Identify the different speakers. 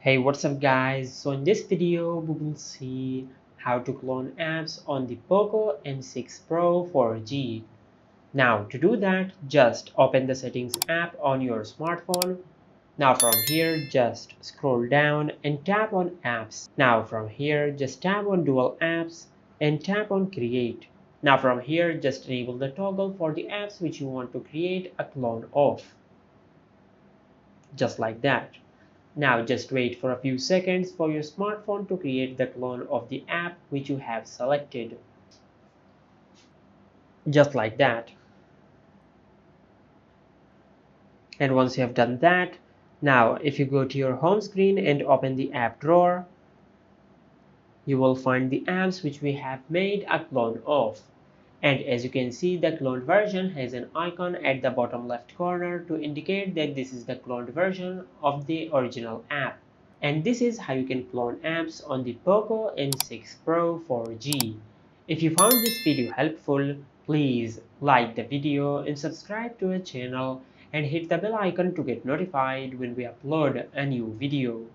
Speaker 1: Hey, what's up guys? So in this video we will see how to clone apps on the Poco M6 Pro 4G. Now to do that, just open the settings app on your smartphone. Now from here just scroll down and tap on apps. Now from here just tap on dual apps and tap on create. Now from here just enable the toggle for the apps which you want to create a clone of. Just like that. Now just wait for a few seconds for your smartphone to create the clone of the app which you have selected. Just like that. And once you have done that, now if you go to your home screen and open the app drawer, you will find the apps which we have made a clone of. And as you can see, the cloned version has an icon at the bottom left corner to indicate that this is the cloned version of the original app. And this is how you can clone apps on the Poco M6 Pro 4G. If you found this video helpful, please like the video and subscribe to our channel and hit the bell icon to get notified when we upload a new video.